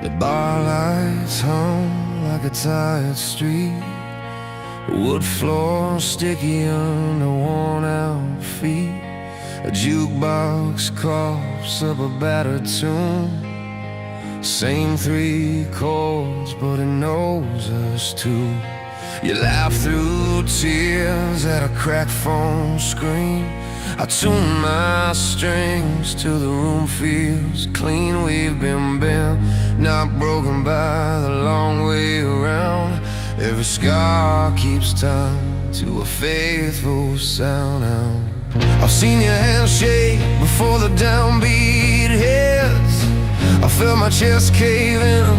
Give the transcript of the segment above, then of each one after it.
The bar lights hung like a tired street, wood floor sticky under worn out feet. A jukebox coughs up a battered tune. Same three chords, but it knows us too. You laugh through tears at a cracked phone screen. I tune my strings till the room feels clean. We've been bent, not broken by the long way around. Every scar keeps time to a faithful sound. I've seen your hands shake before the downbeat hits. I felt my chest cave in,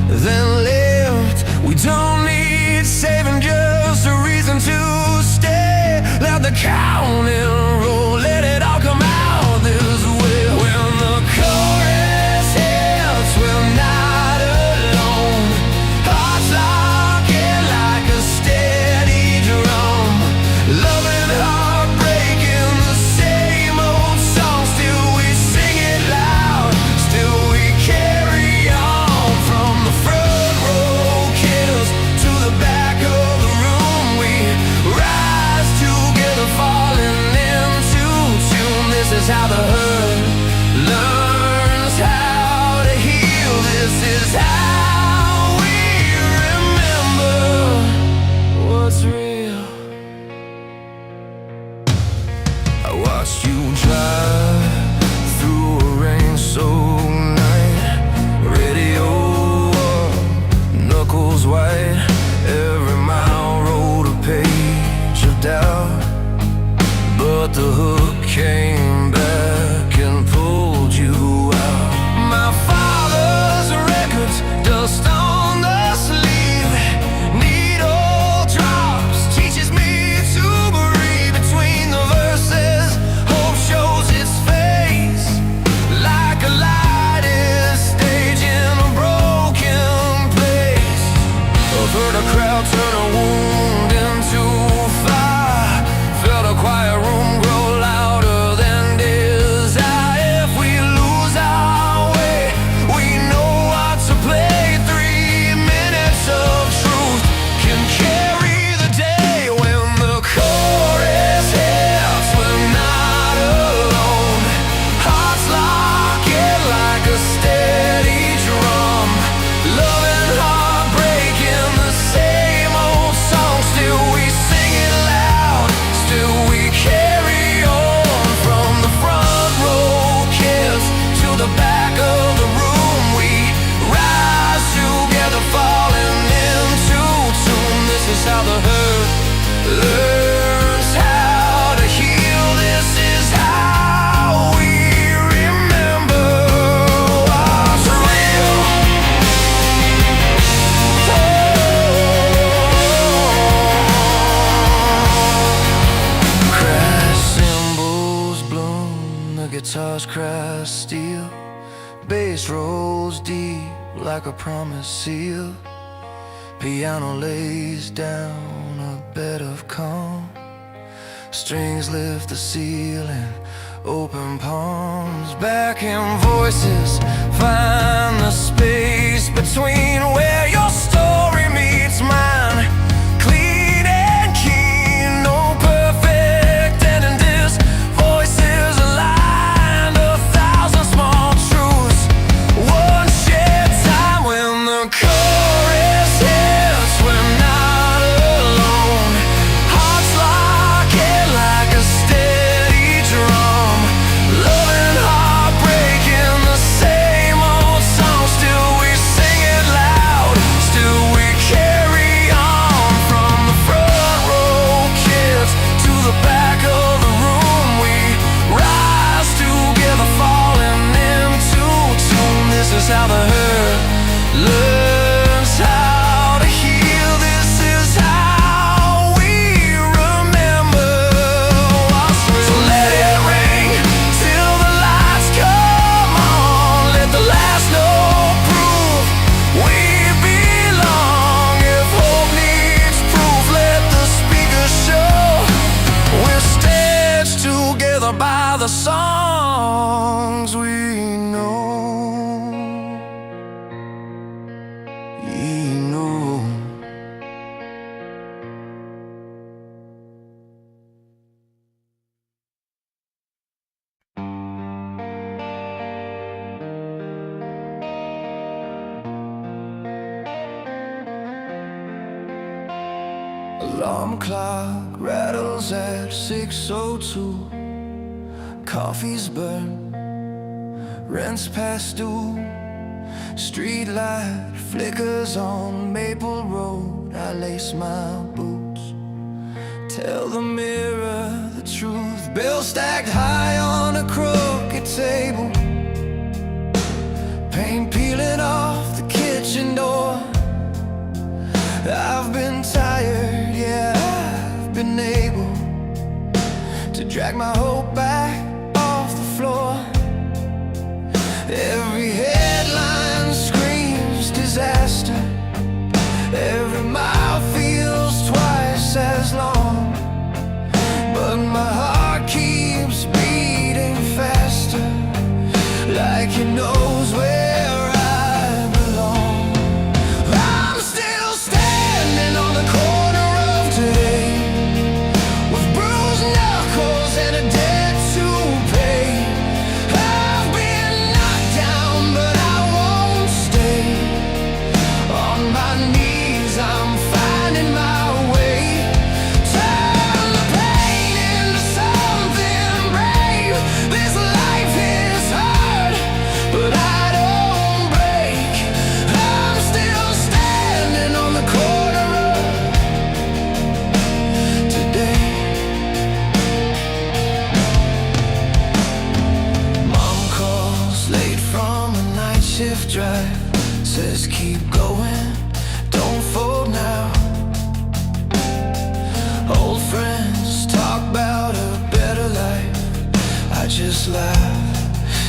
then lift. We don't need saving, just a reason to stay. Let the counting roll, let it all come out this way. When the chorus hits, we're not alone. Hearts locking like a steady drum. Love and heartbreak in the same old song. Still we sing it loud, still we carry on. From the front row kills to the back of the room, we rise together, falling into tune. This is how the hurt learns how to heal. This is how we remember what's real. I watched you drive through a rain-soaked night. Radio up, knuckles white. Every mile wrote a page of doubt, but the hook came back and pulled you out. My father's records, dust on the sleeve. Needle drops, teaches me to breathe between the verses. Hope shows its face like a light is staging a broken place. I've heard a crowd turn a wound into fire, felt a quiet room grow louder than desire. If we lose our way, we know what to play. 3 minutes of truth can carry the day. When the chorus hits, we're not alone. Hearts locking like a steady drum. Love and heartbreak in the same old song. Still we sing it loud, still we carry on. From the front row kids to the back of the room, we rise together, falling into tune. This is how the hurt learns how to heal. This is how we remember what's real. Crash cymbals bloom, the guitars crash steel. Bass rolls deep like a promise seal. Piano lays down a bed of calm. Strings lift the ceiling, open palms. Backing voices find the space between where your story meets mine. Clean and keen, no perfect ending. This voices aligned, 1,000 small truths, one shared time. When the chorus hits, we're not alone. Hearts locking like a steady drum. Love and heartbreak in the same old song. Still we sing it loud, still we carry on. From the front row kids to the back of the room, we rise together, falling into tune. This is how the hurt learns how to heal. This is how we remember what's real. So let it ring till the lights come on. Let the last note prove we belong. If hope needs proof, let the speakers show we're stitched together by the songs we know. Alarm clock rattles at 6:02. Coffee's burned, rent's past due. Street light flickers on Maple Road. I lace my boots, tell the mirror the truth. Bills stacked high on a crooked table, paint peeling off the kitchen door. I've been tired, yeah, I've been able to drag my hope back off the floor. Every headline screams disaster, every mile feels twice as long, but my heart keeps beating faster, like it knows where I belong. I'm still standing on the corner of today, with bruised knuckles and a debt to pay. I've been knocked down, but I won't stay. On my knees, I'm finding my way. Turn the pain into something brave. This life is hard, but I don't break. I'm still standing on the corner of today. Mom calls late from a night shift drive, says keep going, don't fold now. Old friends talk about a better life, I just laugh,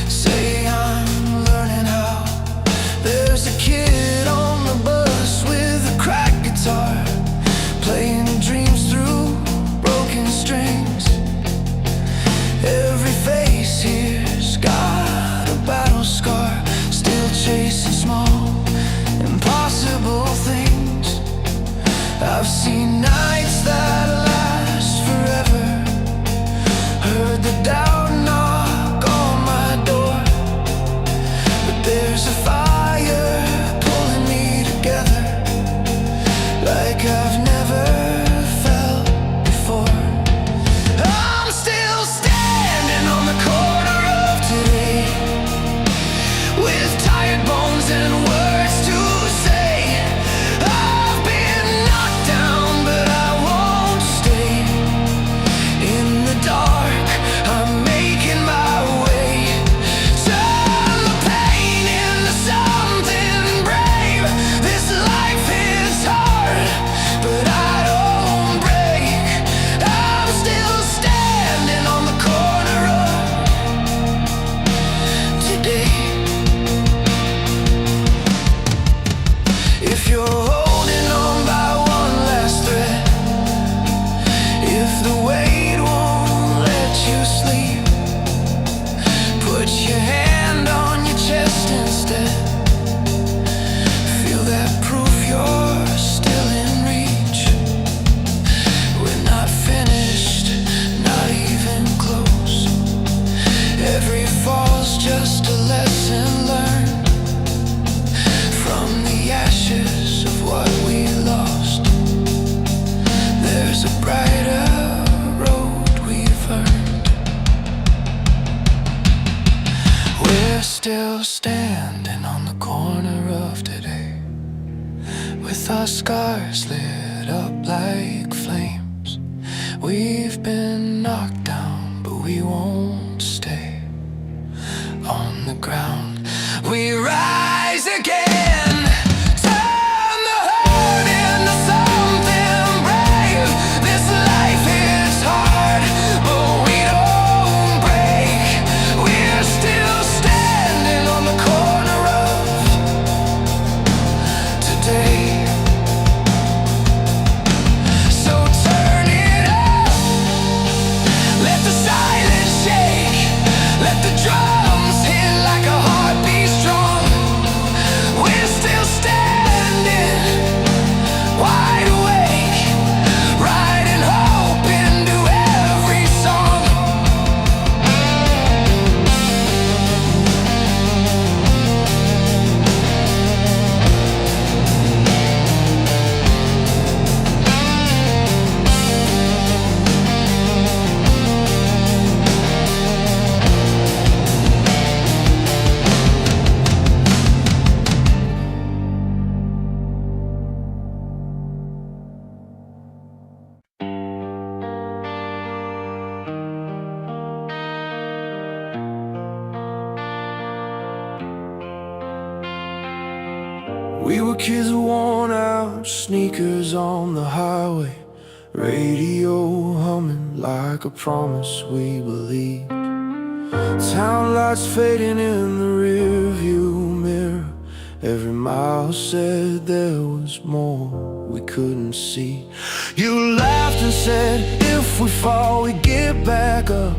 say I'm learning how. There's a kid on the bus with a cracked guitar, playing dreams through broken strings. Every face here's got a battle scar, still chasing small, impossible things. I've seen nights that last forever, heard the doubt knock on my door, but there's a fire pulling me together, like I've never felt before. I'm still standing on the corner of today, with tired bones and words to say. I've been knocked down, but I won't stay. In the dark, I'm making my way. Turn the pain into something brave. This life is hard, but I don't break. I'm still standing on the corner of today. If you're holding on by one last thread, if the weight won't let you sleep, put your hand on your chest instead. Feel that proof you're still in reach. We're not finished, not even close. Every fall's just a lesson learned from the ashes of what we lost. There's a brighter road we've earned. We're still standing on the corner of today, with our scars lit up like flames. We've been knocked down, but we won't stay. On the ground, we rise again. Turn the hurt into something brave. This life is hard, but we don't break. We're still standing on the corner of today. So We were kids worn out, sneakers on the highway, radio humming like a promise we believed. Town lights fading in the rearview mirror. Every mile said there was more we couldn't see. You laughed and said, if we fall, we get back up.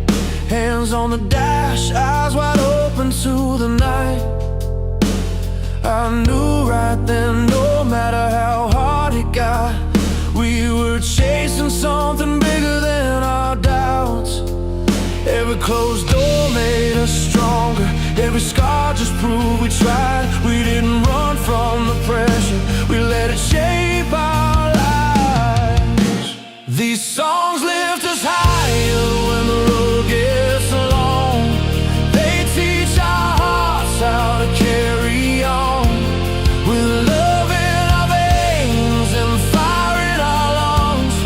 Hands on the dash, eyes wide open to the night. I knew right then, no matter how hard it got, we were chasing something bigger than our doubts. Every closed door made us stronger. Every scar just proved we tried. We didn't run from the pressure, we let it shape our lives. These songs lift us higher when the road gets long. They teach our hearts how to carry on. With love in our veins and fire in our lungs,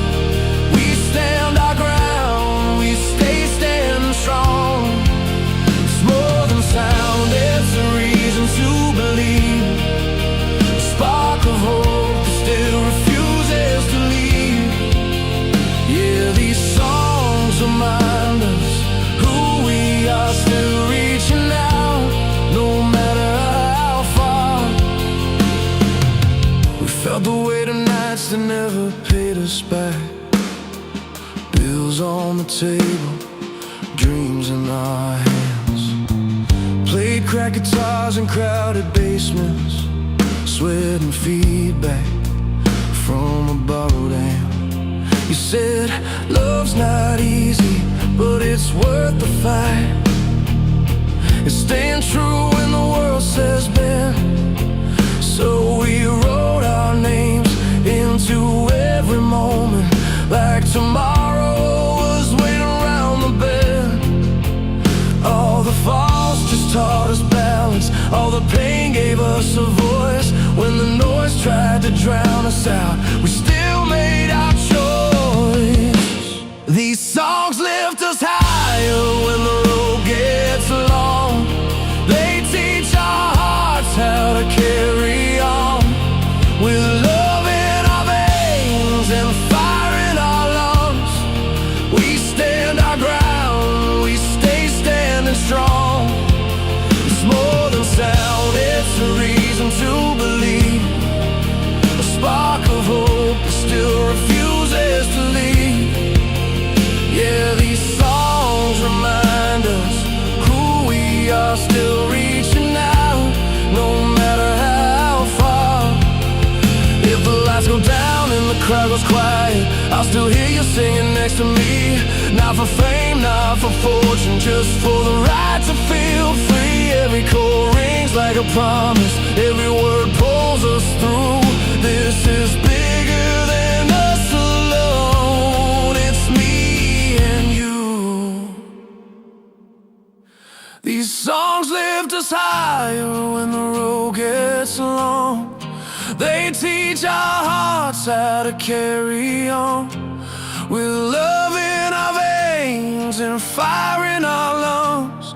we stand our ground, we stay standing strong. It's more than sound, it's a reason to believe. A spark of hope that still refuses to leave. Yeah, these songs remind us who we are, still reaching out, no matter how far. We felt the weight of nights that never paid us back. Bills on the table, dreams in our hands. Played cracked guitars in crowded basements, sweat and feedback from a borrowed amp. You said, love's not easy, but it's worth the fight. It's staying true when the world says bend. So we wrote our names into every moment, like tomorrow was waiting around the bend. All the falls just taught us balance, all the pain gave us a voice. When the noise tried to drown us out, we still made our choice. These songs lift us higher when the road gets long. They teach our hearts how to carry on. With love in our veins and fire in our lungs, we stand our ground, we stay standing strong. It's more than sound, it's a reason to believe. A spark of hope that still refuses to leave. Yeah, these songs remind us who we are, still reaching out, no matter how far. If the lights go down and the crowd goes quiet, I'll still hear you singing next to me. Not for fame, not for fortune, just for the right to feel free. Every chord rings like a promise, every word pulls us through. This is bigger than us alone, it's me and you. These songs lift us higher when the road gets long. They teach our hearts how to carry on. With love in our veins and fire in our lungs,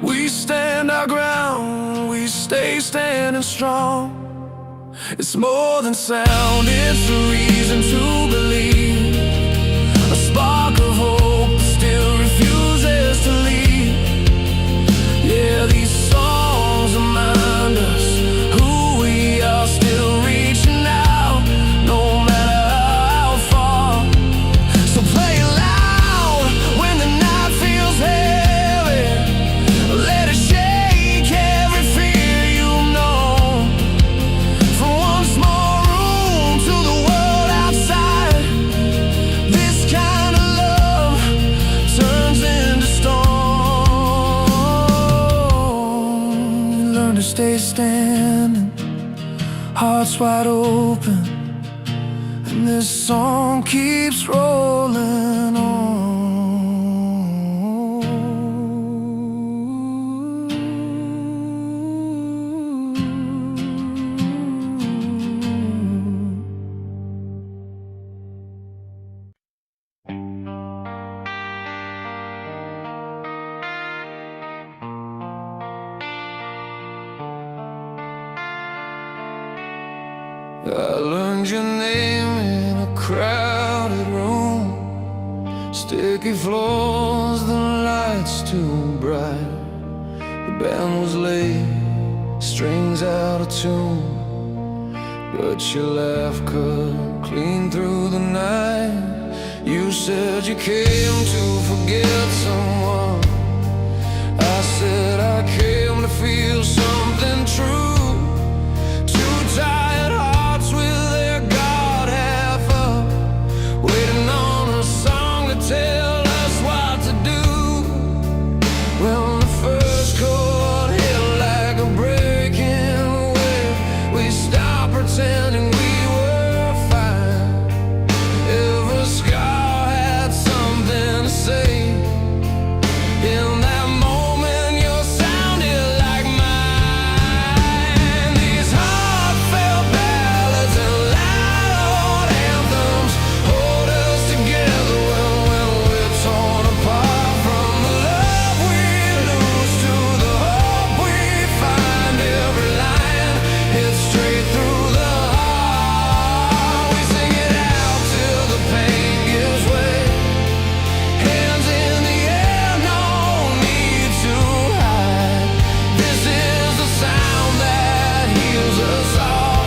we stand our ground, we stay standing strong. It's more than sound, it's a reason to believe. A spark of hope that still refuses to leave. Yeah, these songs remind us who we are, still reaching out, no matter how far. So play it loud when the night feels heavy. Let it shake every fear you know. From one small room to the world outside, this kind of love turns into stone. We learn to stay standing, hearts wide open, and this song keeps rolling on. I learned your name in a crowded room. Sticky floors, the lights too bright. The band was late, strings out of tune, but your laugh cut clean through the night. You said you came to forget someone. I said I came to feel something true. Two tired hearts with their guard half up, waiting on a song to tell us what to do. When the first chord hit like a breaking wave, we stopped pretending we were fine. Every scar had something to say. In that moment you sounded like mine. These heartfelt ballads and loud anthems hold us together when we're torn apart. From the love we lose to the hope we find, every line hits straight through the heart. We sing it out till the pain gives way. Hands in the air, no need to hide. This is the sound that heals us all.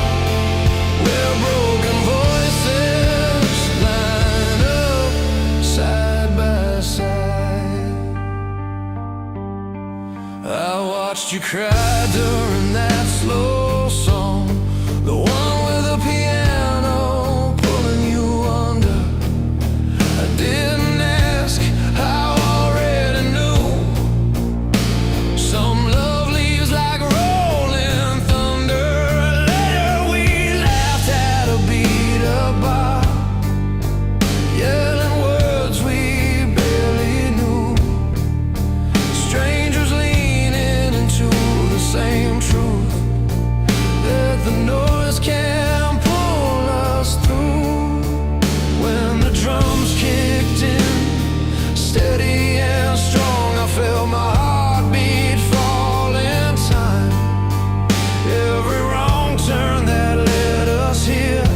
We're broken voices lined up side by side. I watched you cry during that slow song, the one with the piano pulling you under. I didn't ask, I already knew. Some love leaves like rolling thunder. Later we laughed at a beat up bar, yelling words we barely knew. Strangers leaning into the same truth, that the noise can pull us through. When the drums kicked in, steady and strong, I felt my heartbeat fall in time. Every wrong turn that led us here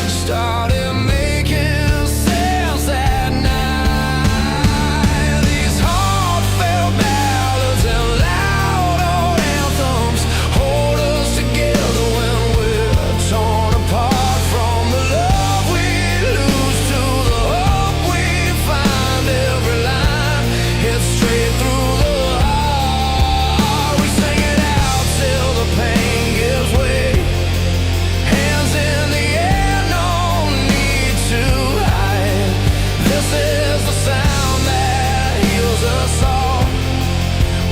started making sense that night. These heartfelt ballads and loud old anthems hold us together when we're torn apart. From the love we lose to the hope we find, every line hits straight through the heart. We sing it out till the pain gives way. Hands in the air, no need to hide. This is the sound that heals us all.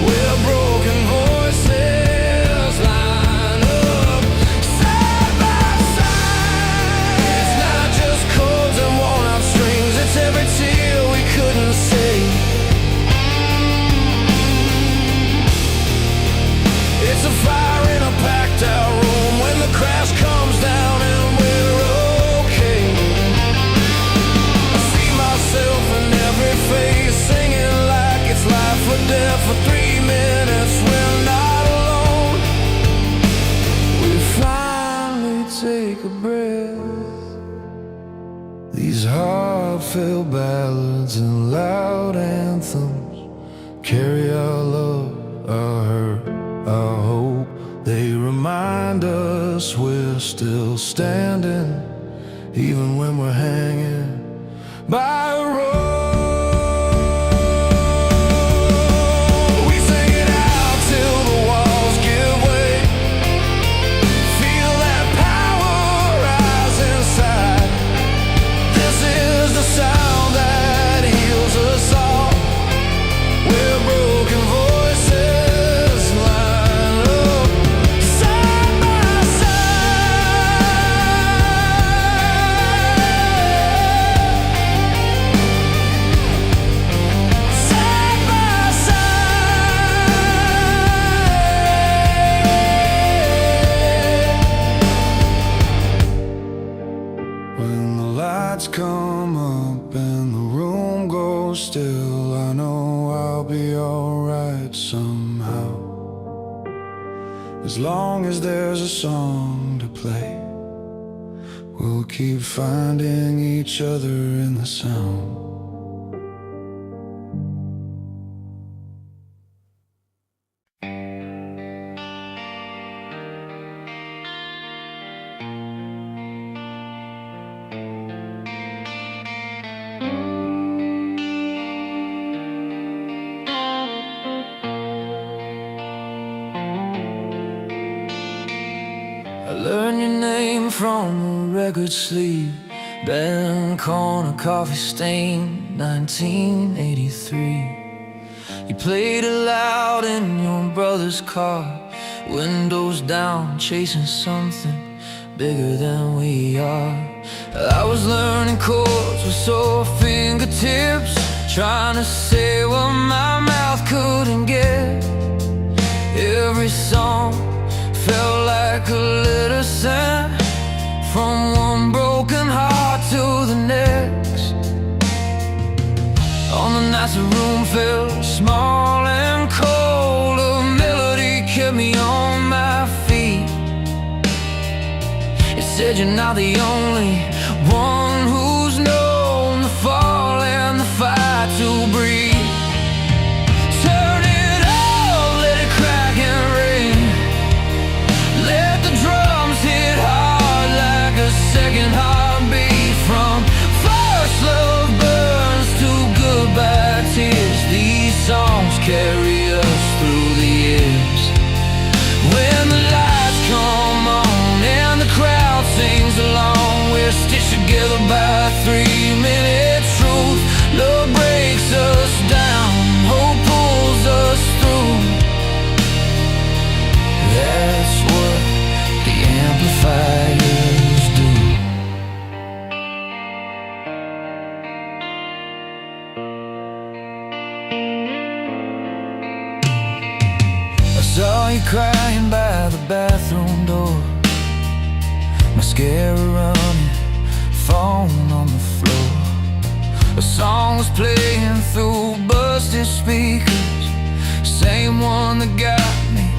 We're broken voices lined up side by side. It's not just chords and worn out strings, it's every tear we couldn't say. It's a fire in a packed out room when the crash comes down and we're okay. I see myself in every face, singing like it's life or death. For 3 minutes we're not alone. We finally take a breath. These heartfelt ballads and loud anthems carry our love, our hurt, our hope. They remind us we're still standing, even when we're hanging by a rope. We sing it out till the walls give way. Feel that power rise inside. This is the sound that heals us all. We're broken voices lined up side by come up and the room goes still, I know I'll be alright somehow, as long as there's a song to play. We'll keep finding each other in the sound. I learned your name from a record sleeve, bent corner coffee stain, 1983. You played it loud in your brother's car, windows down, chasing something bigger than we are. I was learning chords with sore fingertips, trying to say what my mouth couldn't get. Every song felt like a letter sent from one broken heart to the next. On the nights the room felt small and cold, a melody kept me on my feet. It said you're not the only one who's known the fall and the fight to breathe. Turn it up, let it crack and ring. Let the drums hit hard like a second heartbeat. From first love burns to goodbye tears, these songs carry us through the years. When the lights come on and the crowd sings along, we're stitched together by 3-minute truth. Love breaks us down, hope pulls us through. That's what the amplifiers do. I saw you crying by the bathroom door, mascara running, phone on the floor. A song was playing through busted speakers, same one that got me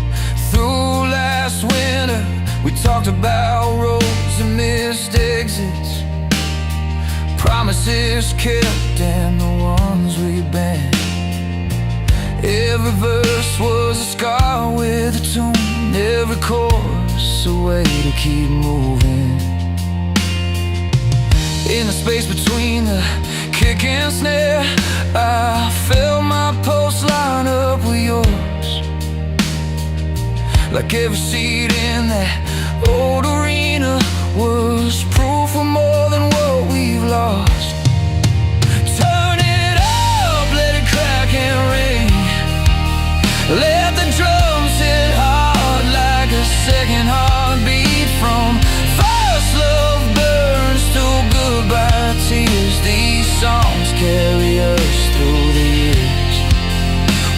through last winter. We talked about roads and missed exits, promises kept and the ones we bent. Every verse was a scar with a tune, every chorus a way to keep moving. In the space between the kick and snare, I felt my pulse line up with yours. Like every seat in that old arena was proof of more than what we've lost. Turn it up, let it crack and ring. Let the drums hit hard like a second heartbeat. From first love burns to goodbye tears, these songs carry us through the years.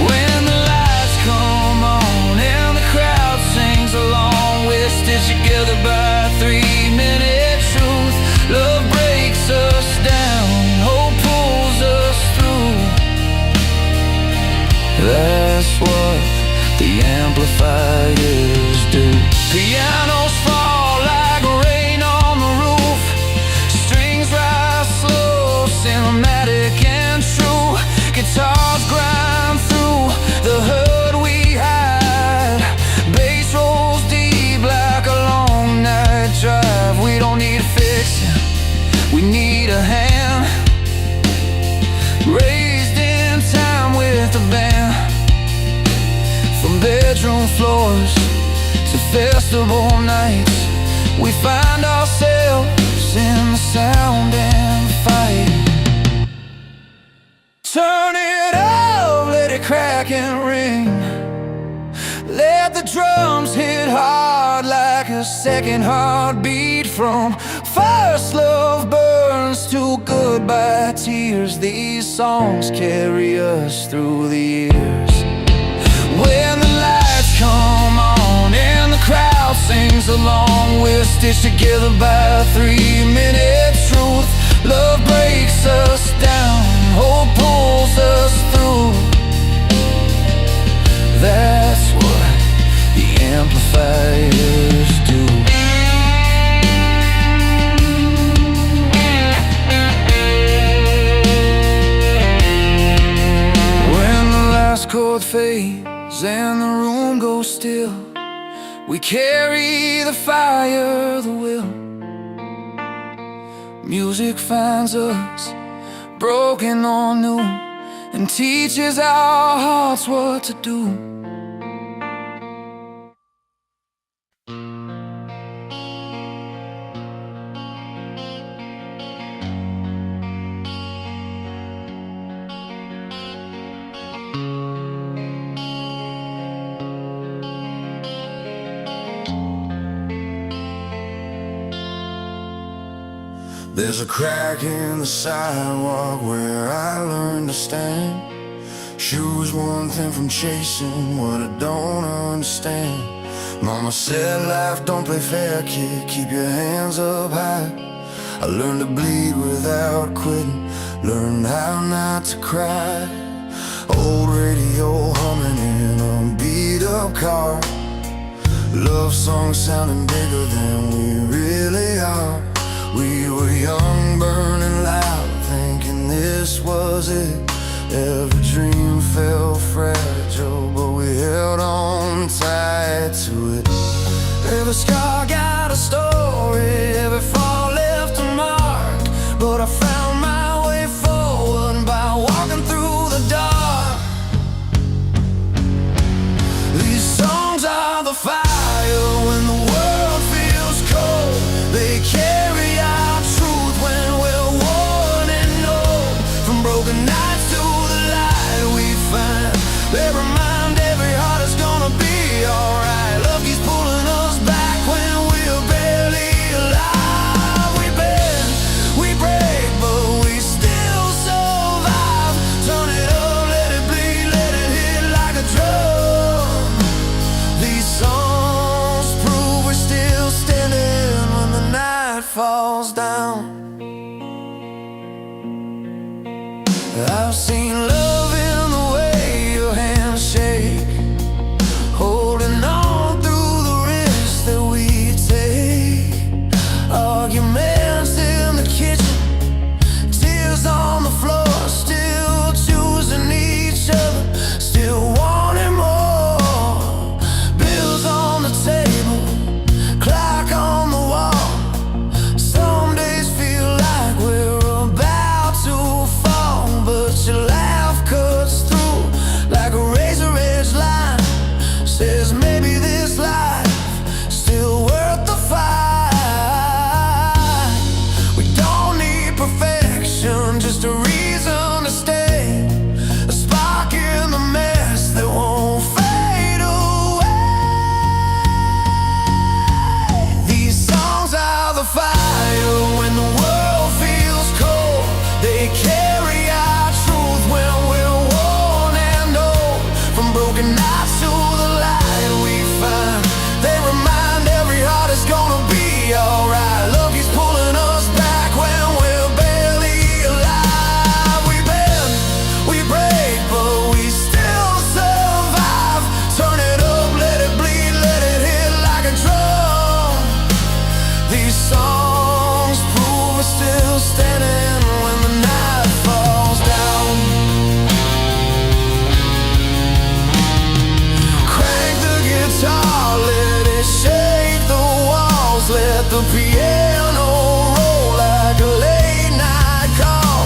When the lights come on and the crowd sings along, we're stitched together by 3-minute truth. Love breaks us down, hope pulls us through. That's what the amplifiers do. Pianos fall like rain on the roof, strings rise slow, cinematic and true. Guitars grind through the hurt we hide, bass rolls deep like a long night drive. We don't need a fixin', we need a hand, raised in time with the band. From bedroom floors to festival nights, we find ourselves in the sound and fight. Turn it up, let it crack and ring. Let the drums hit hard like a second heartbeat. From first love burns to goodbye tears, these songs carry us through the years. When the lights come on and the crowd sings along, we're stitched together by 3-minute truth. Love breaks us down, hope pulls us through. That's what the amplifiers do. fades and the room goes still, we carry the fire, the will. Music finds us broken or new and teaches our hearts what to do. There's a crack in the sidewalk where I learned to stand. Shoes one thing from chasing what I don't understand. Mama said life don't play fair, kid, keep your hands up high. I learned to bleed without quitting, learned how not to cry. Old radio humming in a beat up car, love songs sounding bigger than we really are. We were young, burning loud, thinking this was it. Every dream felt fragile, but we held on tight to it. Every scar got a story, every fall left a mark, but I found my way forward by walking through the dark. These songs are the fire when the world feels cold. They carry broken nights to the light we find. They remind every heart is gonna be alright. Love keeps pulling us back when we're barely alive. We bend, we break, but we still survive. Turn it up, let it bleed, let it hit like a drum. These songs prove we're still standing when the night falls down. I've seen love in the way your hands shake, holding on through the risks that we take. Arguments in the kitchen, tears on the floor, still choosing each other, still wanting more. Bills on the table, clock on the wall. Some days feel like we're about to fall, but your laugh cuts through like a razor edge line. Says maybe this life still worth the fight. We don't need perfection, just a reason to stay. A spark in the mess that won't fade away. These songs are the fire when the world feels cold. They carry our truth when we're worn and old. From broken nights to the light we find. They remind every heart is gonna be alright. Love keeps pulling us back when we're barely alive. We bend, we break, but we still survive. Turn it up, let it bleed, let it hit like a drum. These songs prove we're still standing when the night falls down. Crank the guitar, let it shake the walls. Let the piano roll like a late night call.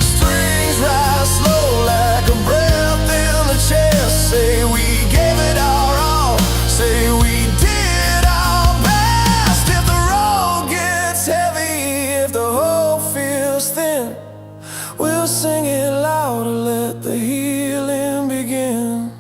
Strings rise slow like a breath in the chest. Say we gave it our all, say we did our best. If the road gets heavy, if the hope feels thin, we'll sing it louder, let the healing begin.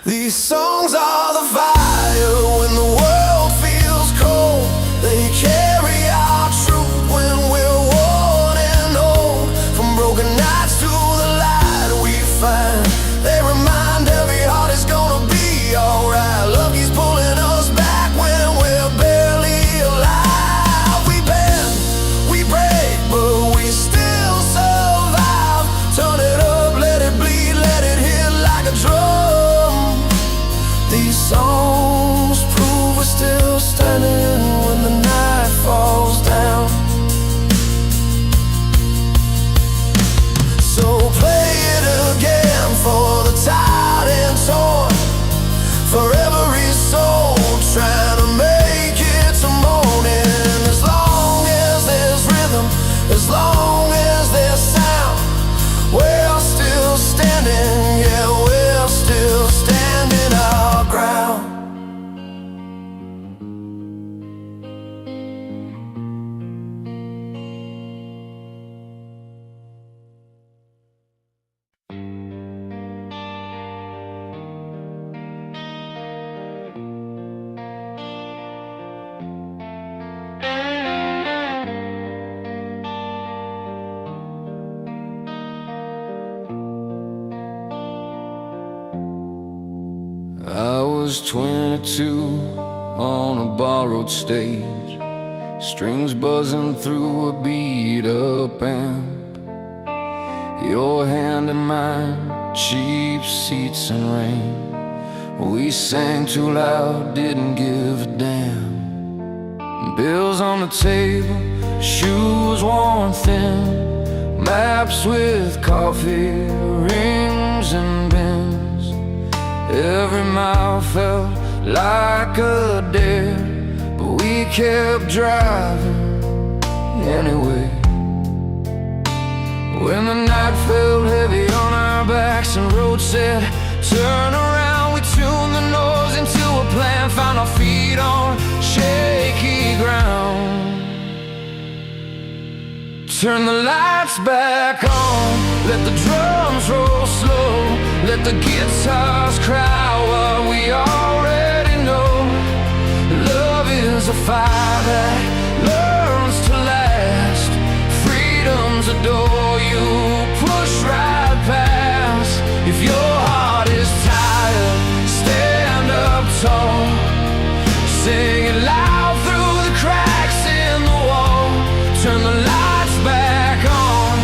These songs are the fire when the world feels cold. They carry our truth when we're worn and old. From broken nights to the light we find. They remind every heart is gonna be alright. Love keeps pulling us back when we're barely alive. We bend, we break, but we still survive. Turn it up, let it bleed, let it hit like a drum. was 22 on a borrowed stage, strings buzzing through a beat-up amp. Your hand in mine, cheap seats and rain. We sang too loud, didn't give a damn. Bills on the table, shoes worn thin, maps with coffee, rings and bins. Every mile felt like a dare, but we kept driving anyway. When the night felt heavy on our backs and road said, turn around, we tuned the noise into a plan, found our feet on shaky ground. Turn the lights back on, let the drums roll slow, let the guitars cry what we already know. Love is a fire that learns to last, freedom's a door you push right past. If your heart is tired, stand up tall, sing it loud through the cracks in the wall. Turn the lights back on,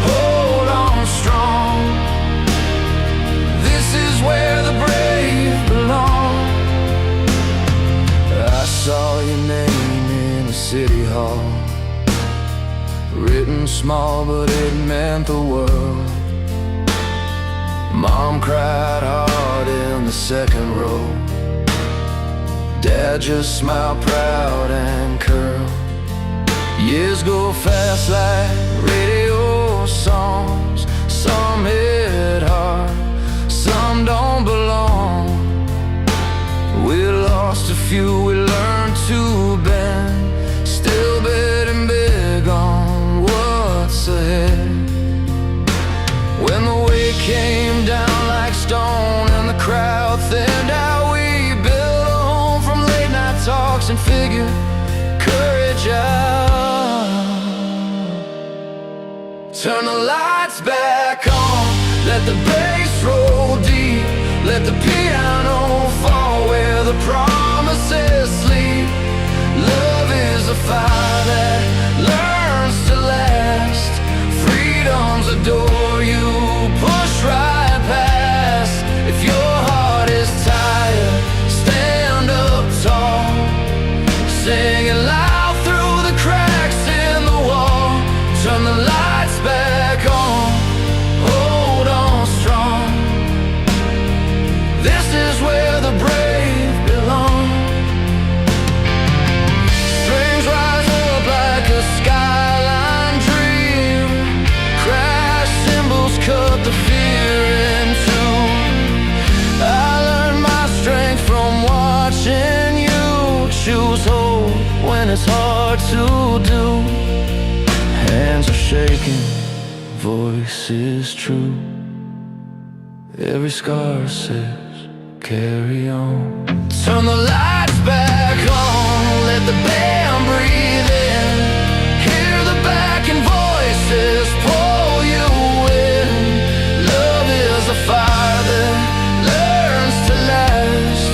hold on strong. This is where the brave belong. I saw your name in the city hall, written small but it meant the world. Mom cried hard in the second row, Dad just smiled proud and curled. Years go fast like radio songs, some hit hard, some don't belong. We lost a few, we learned to bend, still betting big on what's ahead. When the weight came down like stone and the crowd thinned out, we built a home from late night talks and figured courage out. Turn the lights back on, let the bass roll deep, let the piano fall where the promises sleep. Love is a fire that learns to last, freedom's a door you push right past. If your heart is tired, stand up tall, sing it loud through the cracks in the wall. Turn the lights back on, hold on strong. This is where the brave belong. Strings rise up like a skyline dream, crash cymbals cut the fear in two. I learned my strength from watching you choose hope when it's hard to do. Hands are shaking, voice is true. Every scar says, carry on. Turn the lights back on, let the band breathe in, hear the backing voices pull you in. Love is a fire that learns to last,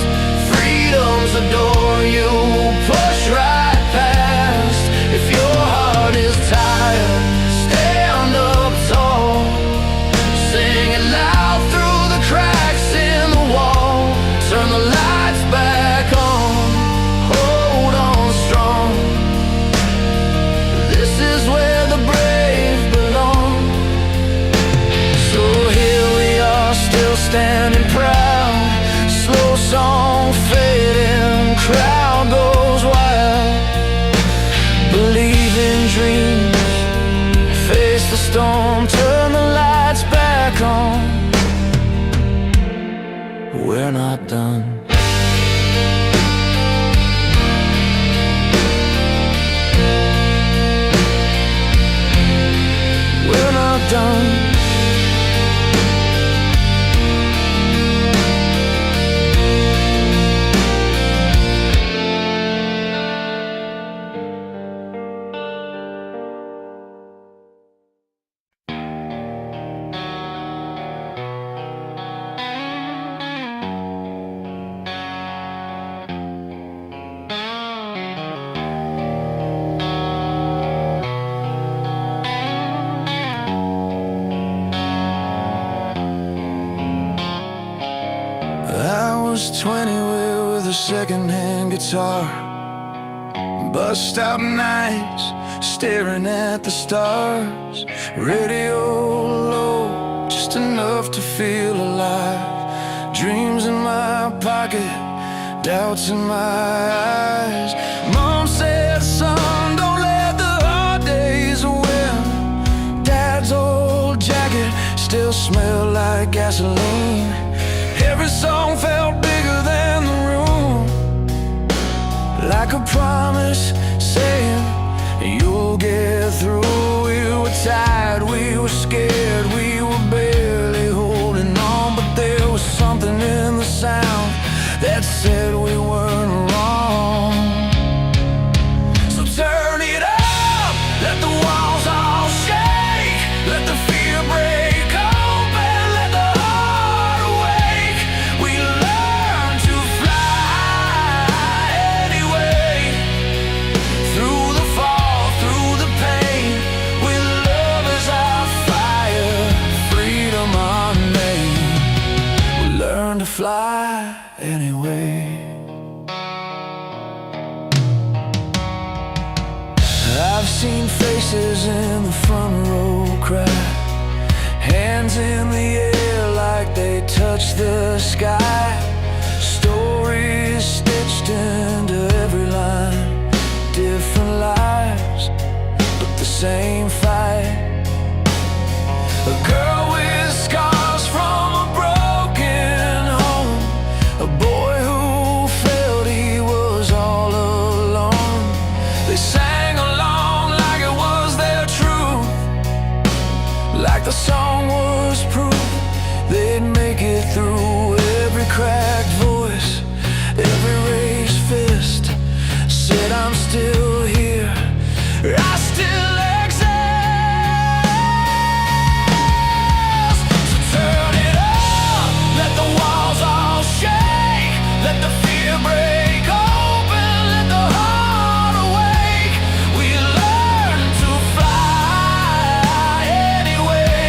freedom's a door you push right past. If your heart is tired, stand up tall, sing it loud through the cracks in the wall. Turn the lights back on, hold on strong. This is where the brave belong. So here we are, still standing proud, slow song fading, crowd goes wild. Believe in dreams, face the storm, turn the lights back on. We're not done. We're not done. was 20 with a second-hand guitar. Bust out nights, staring at the stars. Radio low, just enough to feel alive. Dreams in my pocket, doubts in my eyes. Mom said, son, don't let the hard days win. Dad's old jacket still smelled like gasoline. Every song felt bigger than the room, like a promise saying you'll get through. We were tired, we were scared, we were barely holding on, but there was something in the sound that said we weren't wrong. So turn it up, let the walls all shake, let the fear break open, let the heart awake. We learn to fly anyway, through the fall, through the pain, with love as our fire, freedom our name. We learn to fly anyway. I've seen faces in the front row cry, hands in the air like they touch the sky. Stories stitched into every line, different lives, but the same fight. A girl with scars from a broken home, a boy who felt he was all alone. They sang along like it was their truth, like the song was proof they'd make it through. Every cracked voice, every raised fist said I'm still here, I still exist. So turn it up, let the walls all shake, let the fear break open, let the heart awake. We learn to fly anyway,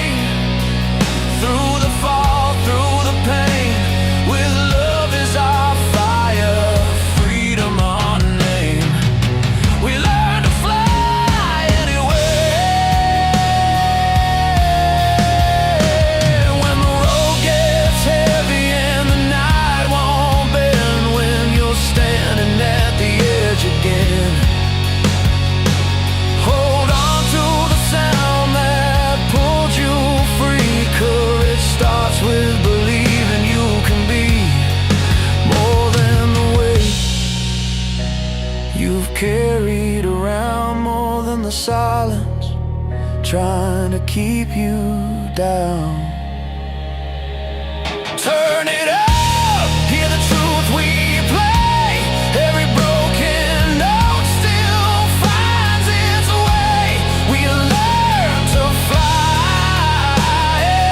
through the fall, through the pain, with love as our fire, freedom our name. We learn to fly anyway. When the road gets heavy and the night won't bend, when you're standing at the edge again, hold on to the sound that pulled you free. Courage starts with believing you can be more than the weight you've carried around, more than the silence trying to keep you down. Turn it up, hear the truth we play. Every broken note still finds its way. We learn to fly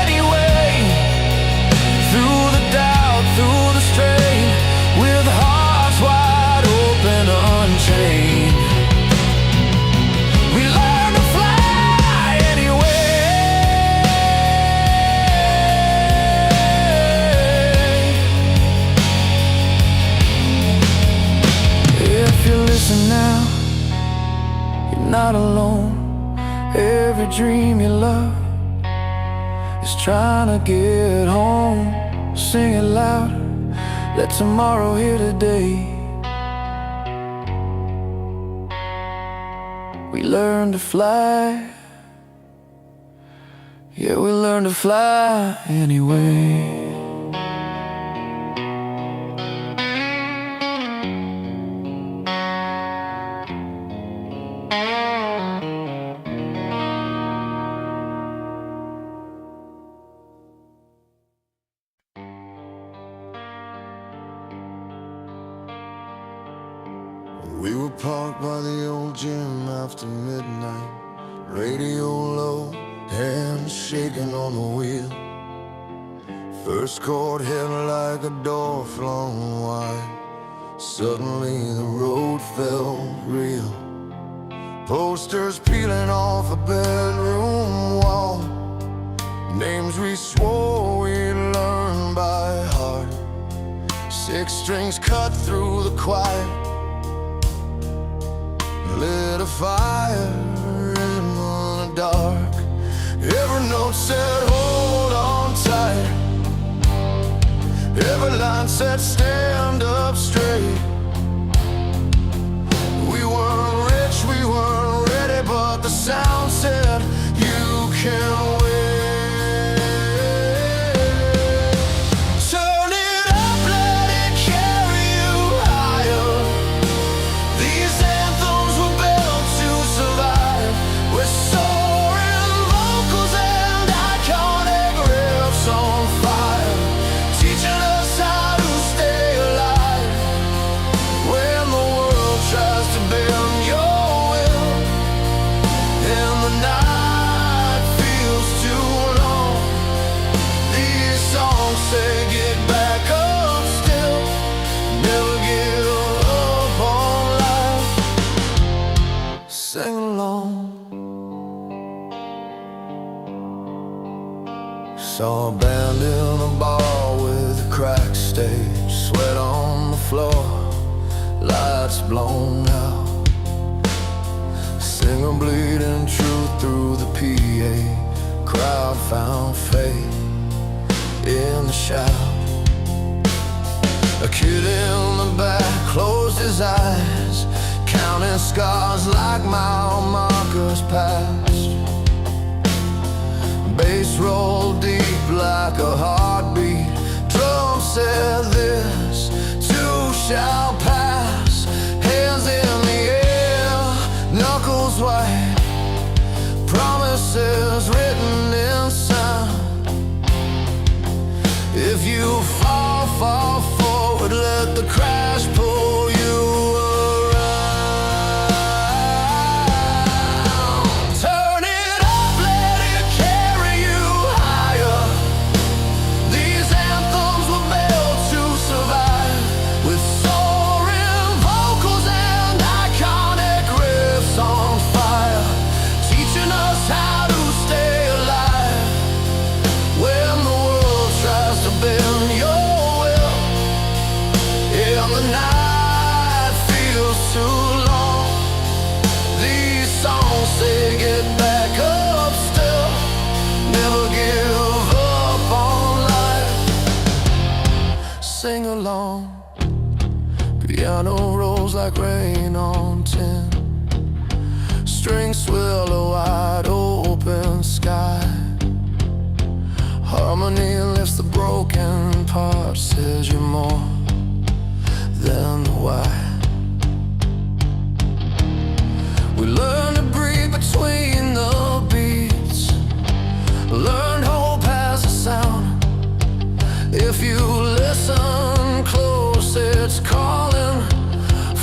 anyway, through the doubt, through the strain, with hearts wide open, unchained. We learn to fly anyway. If you listen now, you're not alone. Every dream you love is trying to get home. Sing it louder, let tomorrow hear today. We learn to fly, yeah, we learn to fly anyway. We were parked by the old gym after midnight, radio low, hands shaking on the wheel. First chord hit like a door flung wide. Suddenly the road felt real. Posters peeling off a bedroom wall, names we swore we'd learn by heart. 6 note said hold on tight. Every line said stand up straight. We weren't rich, we weren't ready, but the sound said you can wait. Turn it up, let it carry you higher. These anthems were built to survive, with soaring vocals and iconic riffs on fire, teaching us how to stay alive when the world tries to bend your will and the night feels too long. These songs say get back up still, never give up on life. Sing along. Saw a band in a bar with a cracked stage, sweat on the floor, lights blown out. Singer bleeding truth through the PA, crowd found faith in the shout. A kid in the back closed his eyes, counting scars like mile markers past. Bass rolled deep like a heartbeat. Drum said this too shall pass. Hands in the air, knuckles white, promises written in sound. If you fall, fall forward, let the crash pull you around. Turn it up, let it carry you higher. These anthems were built to survive, with soaring vocals and iconic riffs on fire, teaching us how to stay alive when the world tries to bend your will and the night feels too long. These songs say get back up still, never give up on life. Sing along. Piano rolls like rain on tin, strings swirl a wide open sky. Harmony lifts the broken parts, says you're more than the why. We learn to breathe between the beats, learn hope has a sound. If you listen close, it's calling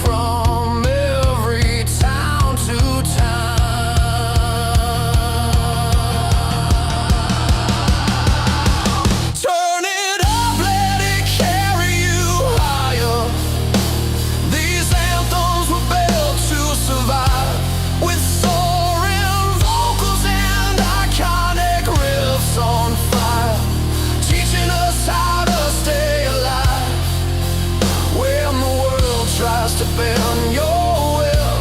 from every town to town. Turn it up, let it carry you higher. These anthems were built to survive, with soaring vocals and iconic riffs on fire, teaching us how to stay alive when the world tries to bend your will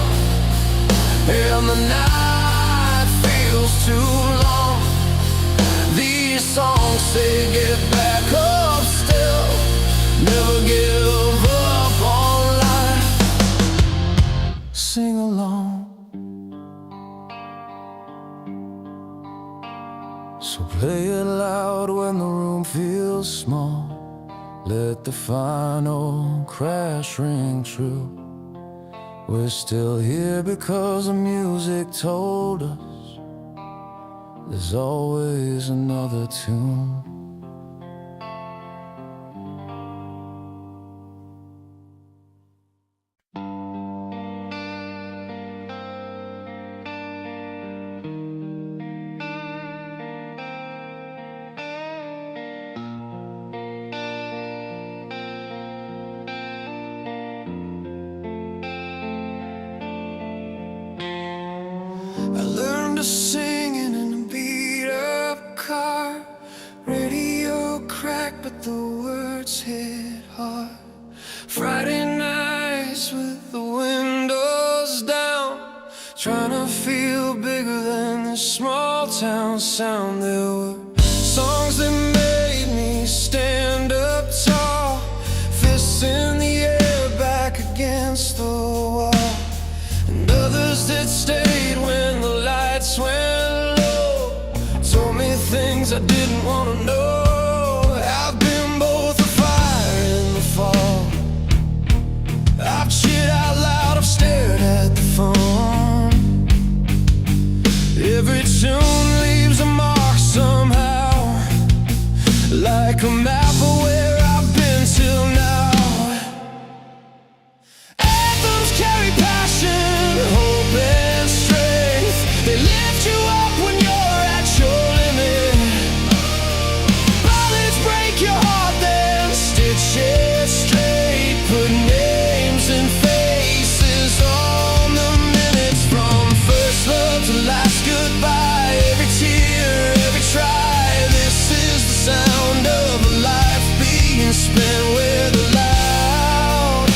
and the night feels too long. These songs say get back up still, never give up on life. Sing along. So play it loud when the room feels small, let the final crash ring true. We're still here because the music told us there's always another tune. I learned to sing in a beat-up car. Radio cracked, but the words hit hard. Friday nights with the windows down, trying to feel bigger than this small small town sound. There were songs that made me stand up tall, fists in the air, back against the wall. And others that stayed when the lights went low, told me things I didn't want to know. I've been both a fire and the fall. I've cheered out loud, I've stared at the phone. Every tune leaves a mark somehow, like a map of where I've been till now. Anthems carry passion, hope and strength. They lift you up when you're at your limit. Ballads break your heart, then stitch it straight. Put names and faces on the minutes, from first love to last goodbye. Every tear, every try. This is the sound of a life being spent with the loud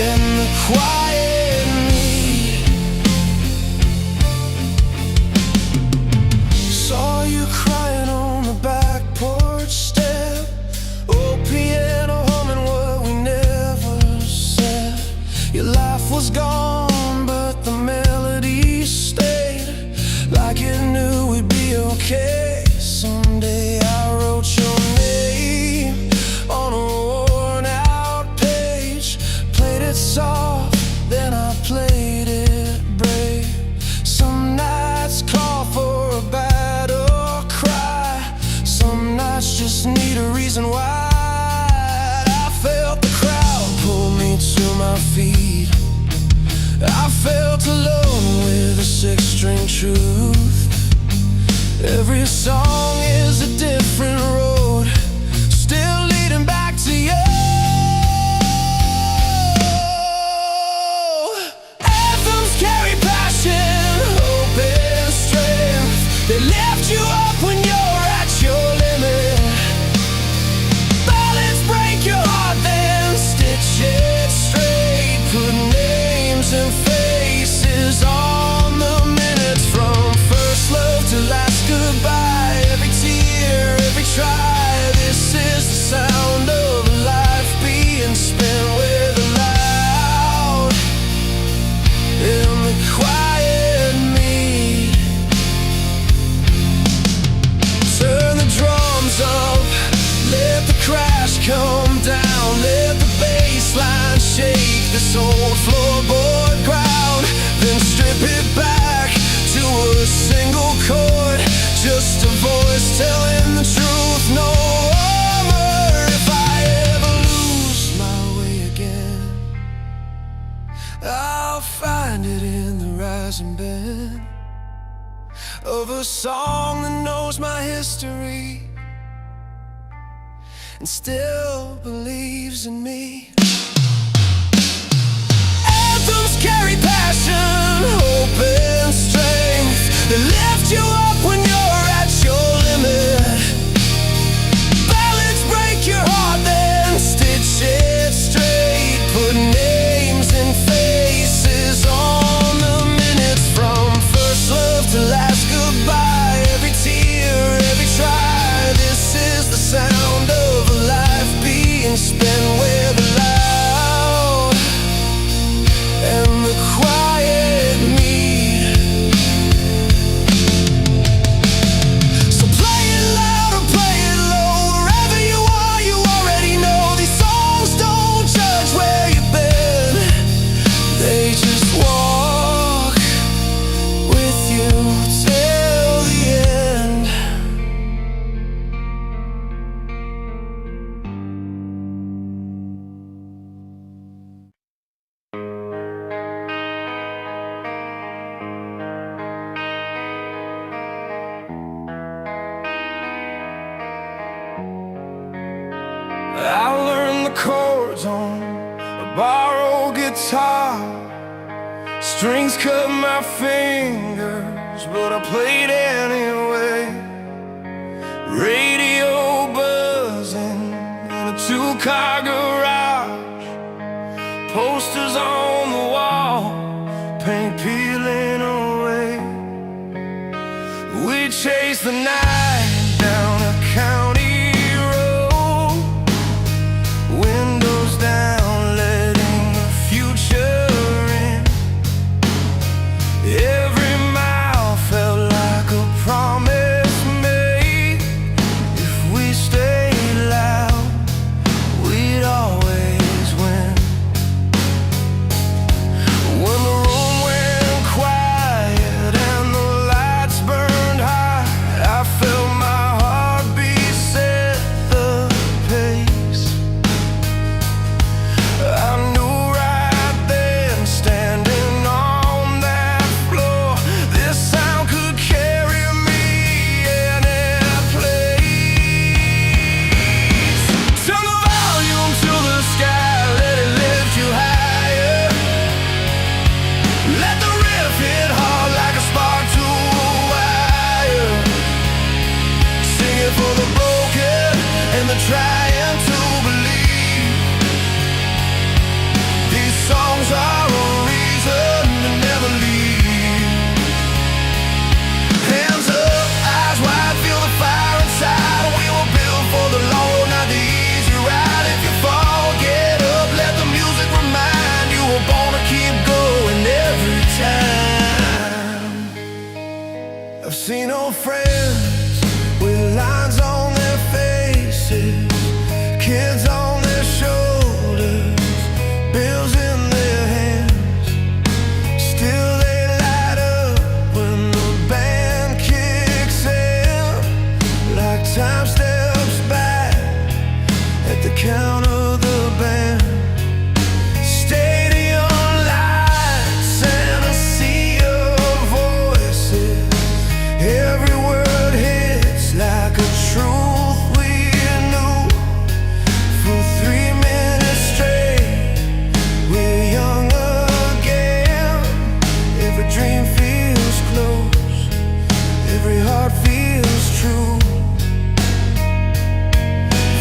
and the quiet need. Saw you crying on the back porch step, old piano humming what we never said. Your life was gone, but the melody stayed, like it knew we'd be okay. Someday I wrote your name on a worn out page, played it soft, then I played it brave. Some nights call for a battle cry, some nights just need a reason why. I felt the crowd pull me to my feet, I felt alone with a six-string truth. Every song is a different road, still leading back to you. Anthems carry passion, hope and strength. They lift you up when you're at your limit. Ballads break your heart, then stitch it straight. Put names and faces on the minutes, from first love to last goodbye. Every tear, every try. This is the sound of a life being spent with a loud and the quiet need. Turn the drums up, let the crash come down, let the bass line shake this old floorboard ground. Then strip it back to a single chord, just a voice telling the truth. No armor. If I ever lose my way again, I'll find it in the rising bend of a song that knows my history and still believes in me. Anthems carry passion, hope and strength. They lift you up when you're at your limit. Ballads break your heart, then stitch it straight. Put names and faces on the minutes, from first love to last goodbye. Every tear, every try. This is the sound of a life being spent with a loud and the quiet need. So play it loud or play it low, wherever you are, you already know. These songs don't judge where you've been, they just walk with you till the end. I learned the chords on a borrowed guitar. Strings cut my fingers, but I played anyway. Radio buzzing in a two-car garage, posters on the wall, paint peeling away. We chase the night down a county road, windows down, letting the future in. Every mile felt like a promise made. If we stayed loud, we'd always win. When the room went quiet and the lights burned high, I felt my heartbeat set the pace. I knew right then, standing on that floor, this sound could carry me any place. Turn the volume to the sky, let it lift you higher. Let the riff hit hard like a spark to a wire. Sing it for the broken and the trying to believe. These songs are a reason to never leave. Hands up, eyes wide, feel the fire inside. We were built for the long road, not the easy ride. If you fall, get up, let the music remind you were born to keep going every time. I've seen old friends with lines on their faces, kids on their shoulders, bills in their hands. Still they light up when the band kicks in, like time steps back at the count of the band. Stadium lights and a sea of voices. Every word hits like a truth we knew. For 3 minutes straight, we're young again. Every dream feels close, every heart feels true.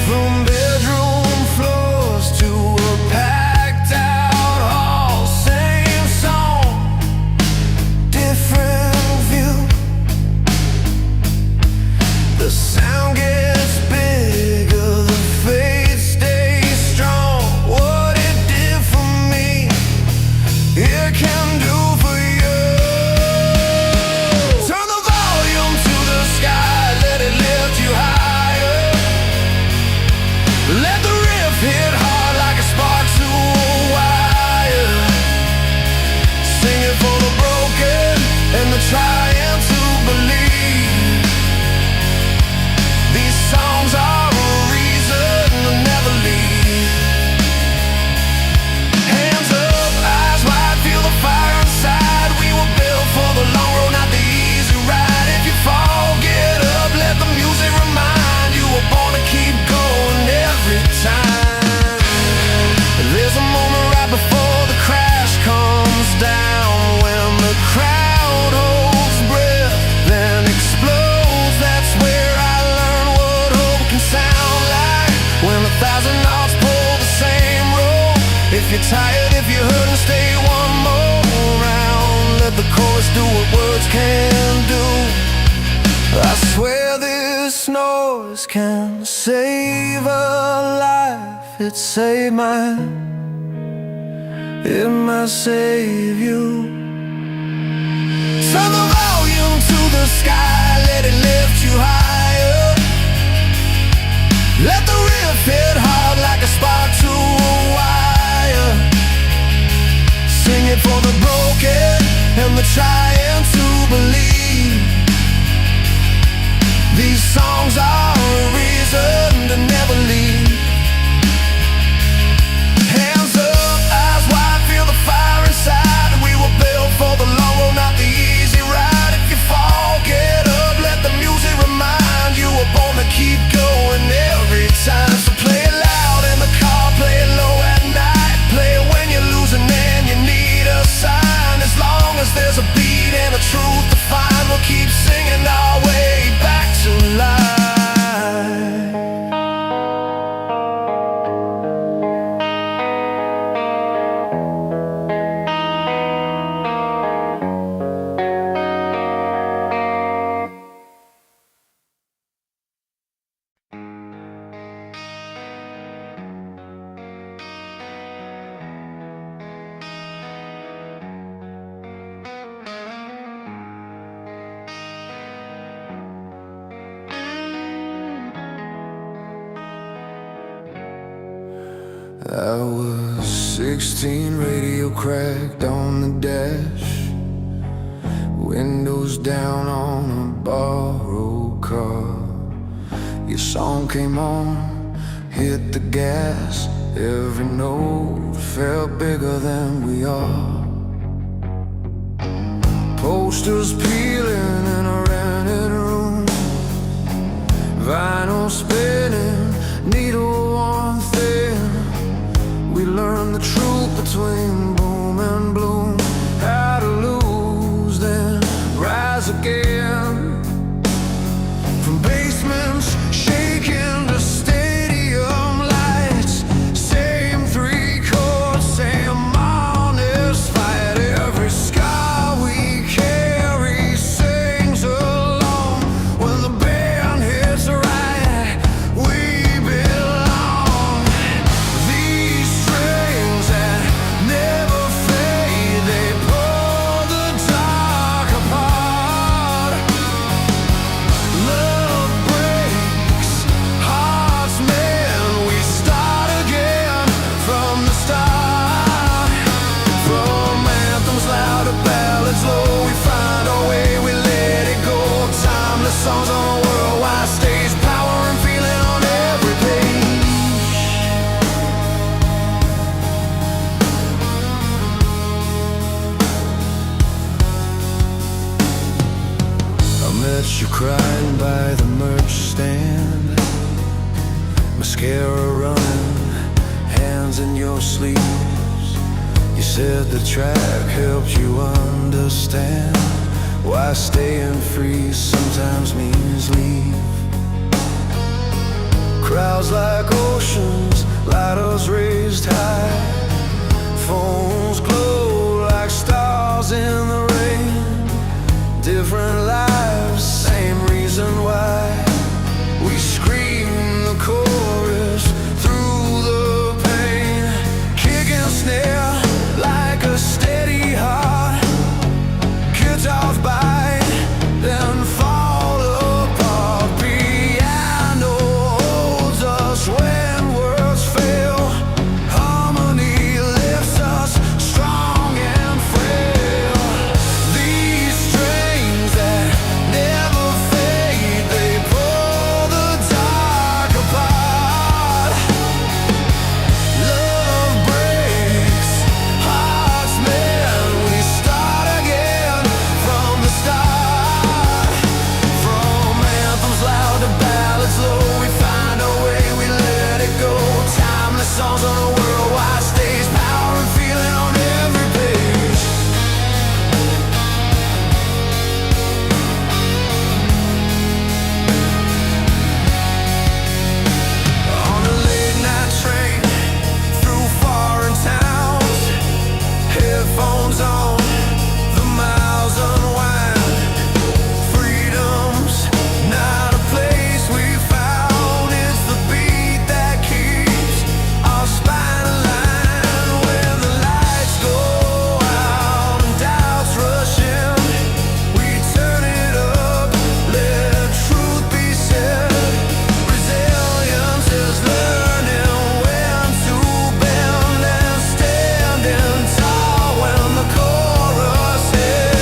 From bedroom floors to a packed out hall, same song, different view. The sound gets bigger, the faith stays strong. What it did for me, it can do for you. Turn the volume to the sky, let it lift you higher. Let the riff hit hard like a spark to a wire. Sing it for the broken and the trying to believe. These songs are a reason to never leave. Hands up, eyes wide, feel the fire inside. We were built for the long road, not the easy ride. If you fall, get up, let the music remind you were born to keep going every time. There's a moment right before the crash comes down, when the crowd holds breath, then explodes. That's where I learned what hope can sound like. When 1,000 hearts pull the same road. If you're tired, if you're hurting, stay one more round. Let the chorus do what words can't do. I swear this noise can save a life. It saved mine, it might save you. Turn the volume to the sky, let it lift you higher. Let the riff hit hard like a spark to a wire. Sing it for the broken and the trying to believe. These songs are a reason to never leave. Hands up, eyes wide, feel the fire inside. We were built for the long road, not the easy ride. If you fall, get I was 16, radio cracked on the dash, windows down on a borrowed car. Your song came on, hit the gas. Every note felt bigger than we are. Posters peeling in a rented room, vinyl spinning, needle worn thin. We learned the truth between boom and bloom, how to lose then rise again. From basements shaking to stadium lights, same three chords, same honest fight. Every scar we carry sings along. When the band hits right, we belong. These strings that never fade, they pull the dark apart. Love breaks hearts, man, we start again from the start. From anthems loud to ballads low, we find our way, we let it go. Timeless songs on a worldwide stage, power and feeling on every page. I met you crying by the merch stand, mascara running, hands in your sleeves. You said the track helped you understand why staying free sometimes means leave. Crowds like oceans, lighters raised high, phones glow like stars in the rain. Different lives, same reason why we scream the chorus through the pain. Kick and snare like a steady heart, guitars bite, then fall apart. Piano holds us when words fail. Harmony lifts us strong and frail. These strings that never fade, they pull the dark apart. Love breaks hearts, man, we start again from the start. From anthems loud to ballads low, we find our way, we let it go. Timeless songs on a worldwide stage, power and feeling on every page. On a late night train through foreign towns, headphones on, the miles unwind. Freedom's not a place we found, it's the beat that keeps our spine aligned. When the lights go out and doubts rush in, we turn it up, let truth be said. Resilience is learning when to bend and standing tall when the chorus hits.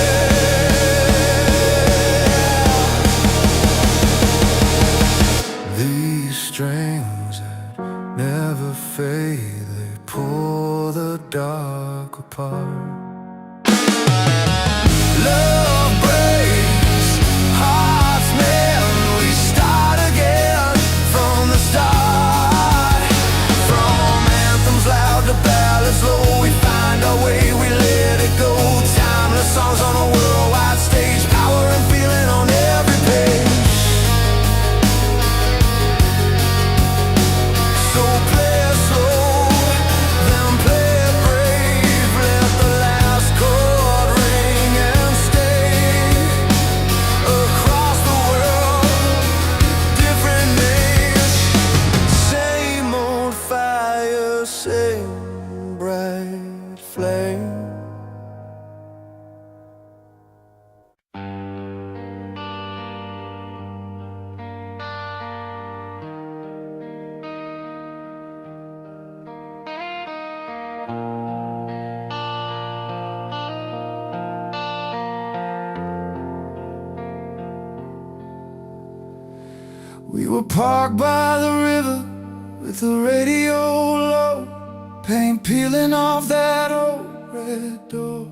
These strings that never fade, they pull the dark apart. Love breaks hearts, man, we start again from the start. From anthems loud to ballads low, we find our way, we let it go. Timeless songs on a worldwide stage, power and feeling on every page. So play it slow, then play it brave. Let the loud We were parked by the river with the radio low, paint peeling off that old red door.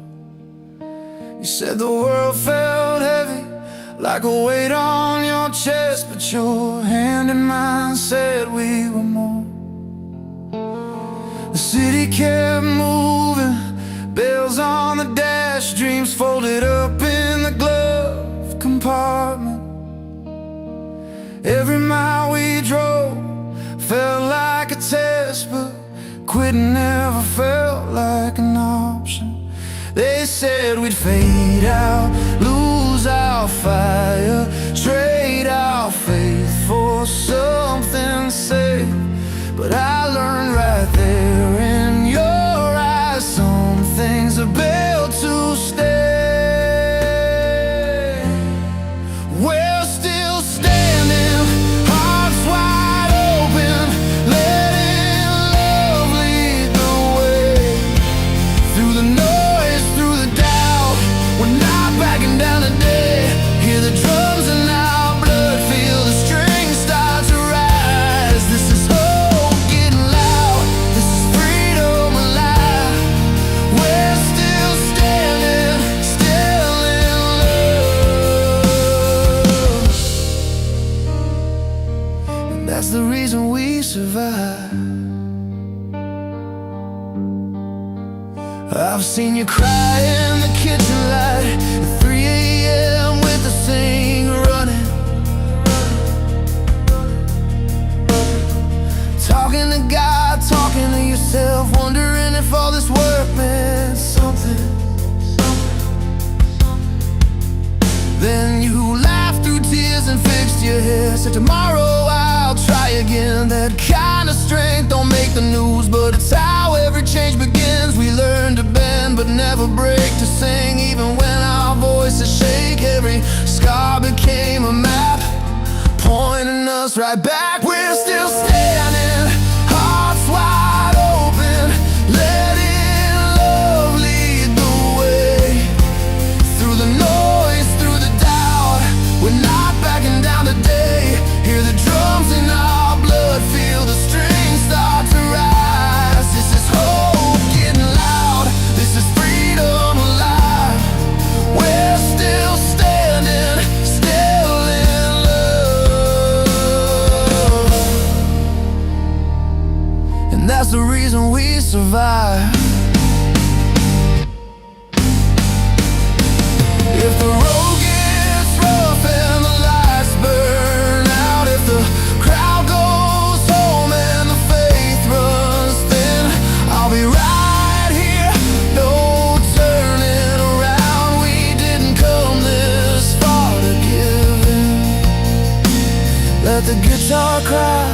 You said the world felt heavy, like a weight on your chest, but your hand in mine said we were more. The city kept moving, bells on the dash, dreams folded up in the glove compartment. Every mile we drove felt like a test, but quitting never felt like an option. They said we'd fade out, lose our fire, trade our faith for something safe. But I learned right there in your eyes, some things are built to stay. We're still standing, hearts wide open, letting love lead the way. Through the noise, through the doubt, we're not backing down today. Hear the drums in our blood, feel the strings start to rise. This is hope getting loud, this is freedom alive. We're still standing, still in love. And that's the reason we survive. I've seen you cry in the kitchen light at 3 a.m. with the sink running, talking to God, talking to yourself, wondering if all this work meant something. Then you laughed through tears and fixed your hair, said tomorrow I'll try again. That kind of strength don't make the news, but it's how every change begins. We learn to bend but never break, to sing even when our voices shake. Every scar became a map, pointing us right back. We're still standing, hearts wide open, letting love lead the way. Through the noise, through the doubt, we're not backing down today. Hear the drums in our blood, feel the strings start to rise. This is hope getting loud, this is freedom alive. We're still standing, still in love. And that's the reason we survive. If the road gets rough and the lights burn out, if the crowd goes home and the faith runs thin, I'll be right here, no turning around. We didn't come this far to give in. Let the guitar cry,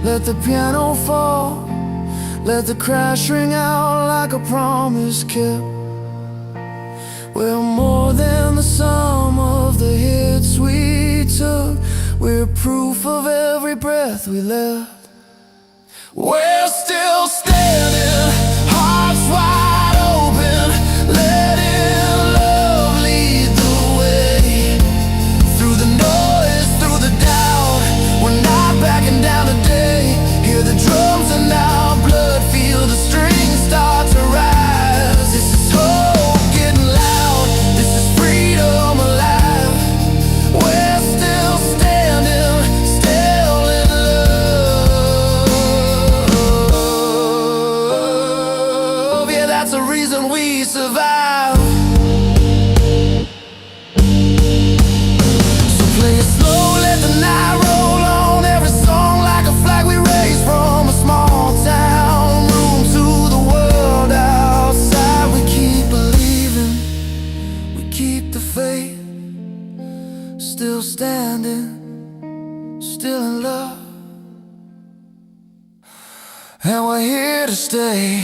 let the piano fall, let the crash ring out like a promise kept. We're more than the sum of the hits we took, we're proof of every breath we left. We're still standing, hearts wide open, letting love lead the way. Through the noise, through the doubt, we're not backing down today. Hear the drums in our blood, feel the strings start to rise. This is hope getting loud, this is freedom alive. We're still standing, still in love. Yeah, that's the reason we survive. So play it slow, let the night roll on. Every song like a flag we raise from a small town room to the world outside. We keep believing, we keep the faith, still standing, still in love. And we're here to stay.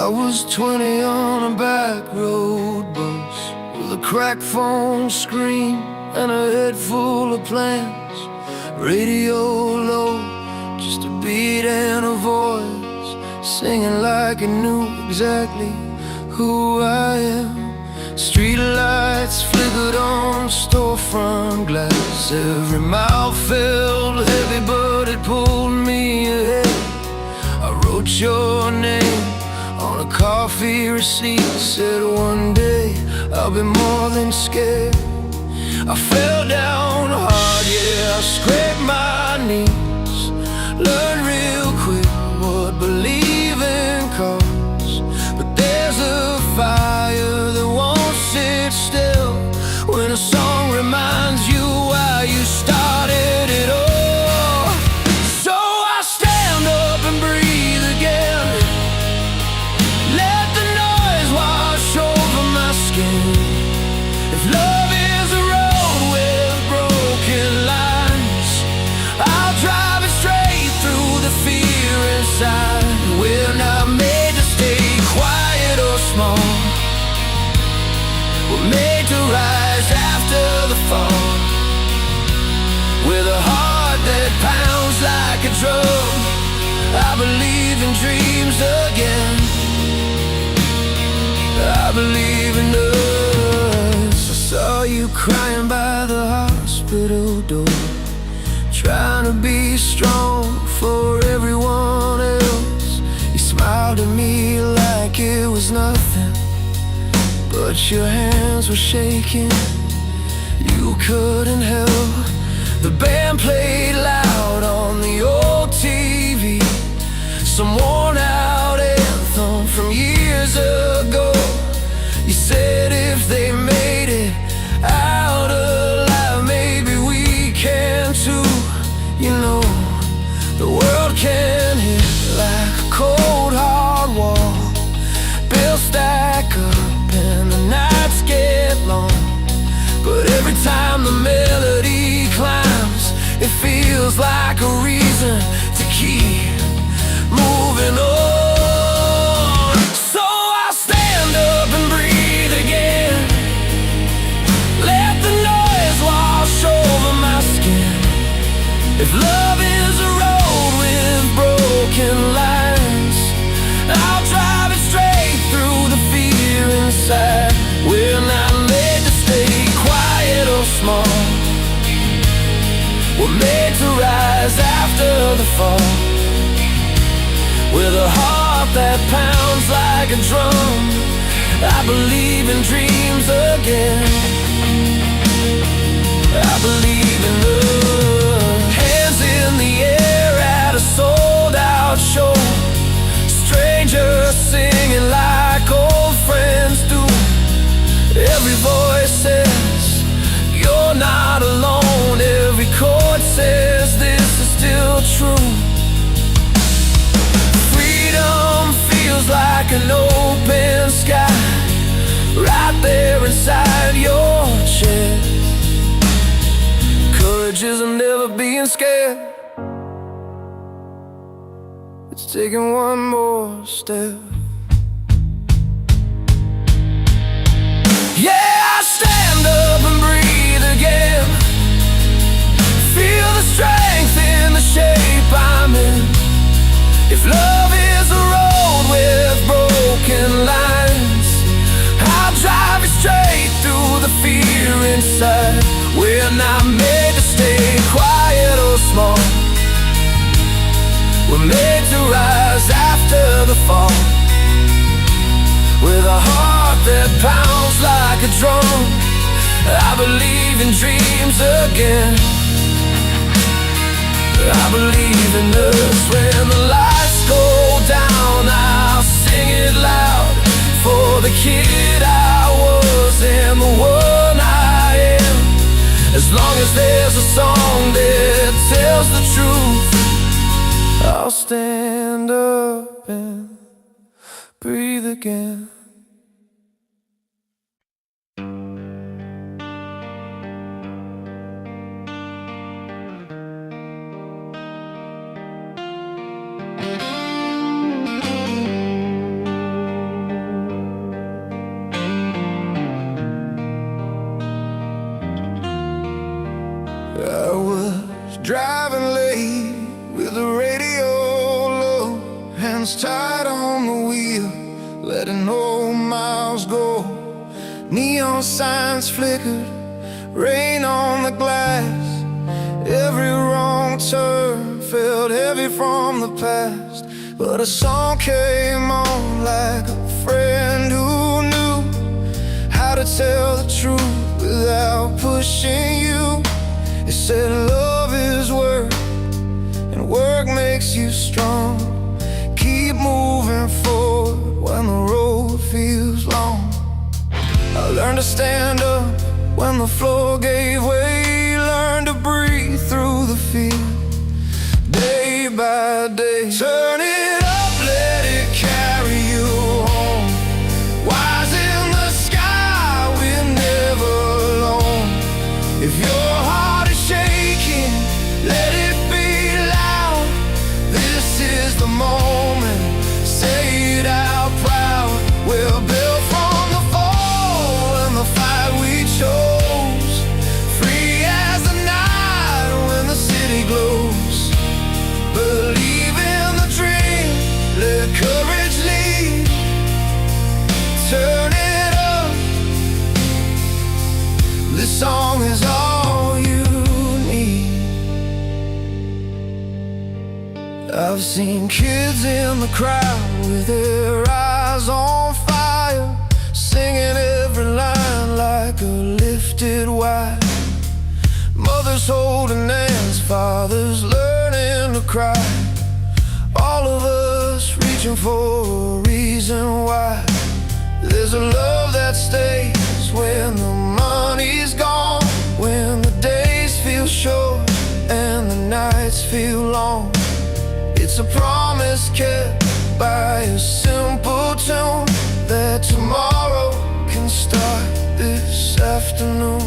I was 20 on a back road bus with a cracked phone screen and a head full of plans. Radio low, just a beat and a voice, singing like I knew exactly who I am. Street lights flickered on storefront glass. Every mile felt heavy, but it pulled me ahead. I wrote your name on a coffee receipt, said one day I'll be more than scared. I fell down hard, yeah, I scraped my knees. Learned real quick what believing costs. But there's a fire that won't sit still when a song reminds you why you started it all. So I stand up and breathe again. Let the noise wash over my skin. If love is a road with broken lines, I'll drive it straight through the fear inside. We're not made to stay quiet or small. We're made to rise after the fall, with a heart that pounds like a drum. I believe in dreams again. I believe in us. I saw you crying by the hospital door, trying to be strong for everyone else. You smiled at me like it was nothing, but your hands were shaking. You couldn't help. The band played loud on the old TV, some worn out anthem from years ago. You said if they made it out alive, maybe we can too. You know, the world can hit like a cold hard wall. Bills stack up and the nights get long, but every time the melody climbs, it feels like a reason to keep moving on. So I stand up and breathe again. Let the noise wash over my skin. If love is a road with broken lines, I'll drive it straight through the fear inside. We're not made to stay quiet or small. We're made to rise after the fall, with a heart that pounds like a drum. I believe in dreams again. I believe in love. Hands in the air at a sold-out show, strangers singing like old friends do. Every voice says you're not alone. Every chord says this is still true. Freedom feels like an open sky, right there inside your chest. Courage isn't never being scared, it's taking one more step. Yeah, I stand up and breathe again. Feel the strength in the shape I'm in. If love is a road with broken lines, I'll drive it straight through the fear inside. We're not made to stay quiet or small. We're made to rise after the fall, with a heart that pounds like a drum. I believe in dreams again. I believe in us. When the lights go down, I'll sing it loud for the kid I was and the one I am. As long as there's a song that tells the truth, I'll stand up and breathe again. driving late with the radio low, hands tied on the wheel, letting old miles go. Neon signs flickered, rain on the glass. Every wrong turn felt heavy from the past. But a song came on like a friend who knew how to tell the truth without pushing you. It said love is work, and work makes you strong. Keep moving forward when the road feels long. I learned to stand up when the floor gave way, learned to breathe through the fear, day by day. Turn it up, let it carry you home. Wise in the sky, we're never alone. If your heart is shaking, let it be loud. This is the moment, say it out proud. We're built from the fall and the fight we chose, free as the night when the city glows. Believe in the dream, let courage lead. Turn it up, this song is all you need. I've seen kids in the crowd with their eyes on fire, singing every line like a lifted wire. Mothers holding hands, fathers learning to cry. All of us reaching for a reason why. There's a love that stays when the money's gone, when the days feel short and the nights feel long. It's a promise kept by a simple tune, that tomorrow can start this afternoon.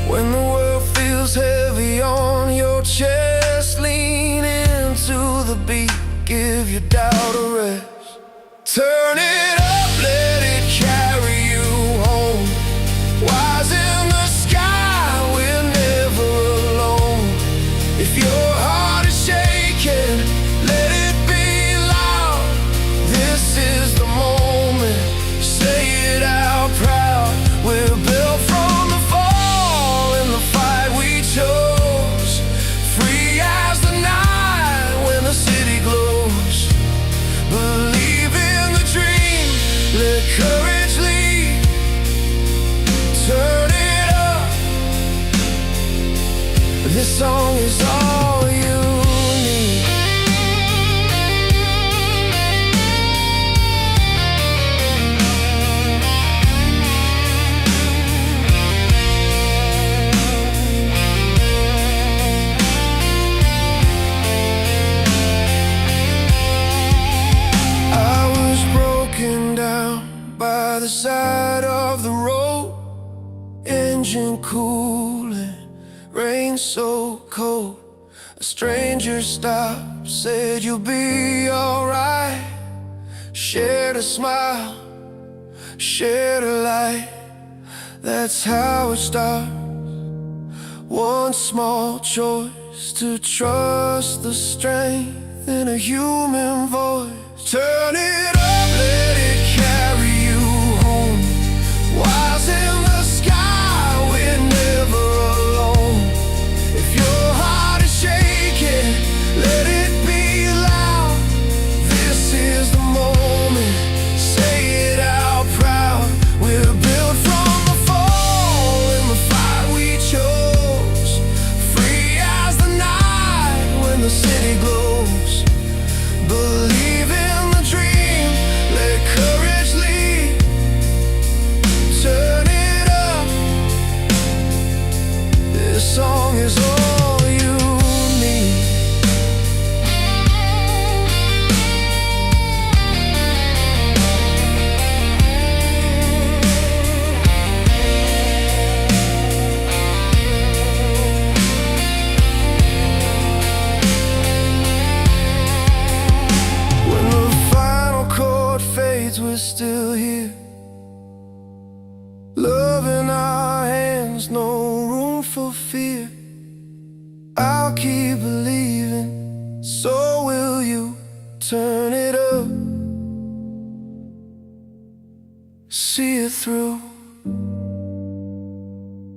When the world feels heavy on your chest, lean into the beat, give your doubt a rest. Turn it up, let it carry you home. Wise in the sky, we're never alone. If your heart is shaking, let it be loud. This is the moment, say it out proud. We're built from the fall and the fight we chose, free as the night when the city glows. Believe in the dream, let courage lead. Turn it up, this song is all you need. I was broken down by the side of the road, engine cooling, rain so cold. A stranger stopped, said you'll be alright. Shared a smile, shared a light. That's how it starts. One small choice, to trust the strength in a human voice. Turn it up, let it carry you home. Wise in the sky, we're never alone. If your heart is shaking, let it be loud. This is the moment, say it out proud. We're built from the fall and the fight we chose, free as the night when the city glows. Believe in the dream, let courage lead. Turn it up, this song is all you need. When the final chord fades, we're still here. Love in our hands, no room for fear. Turn it up, see it through.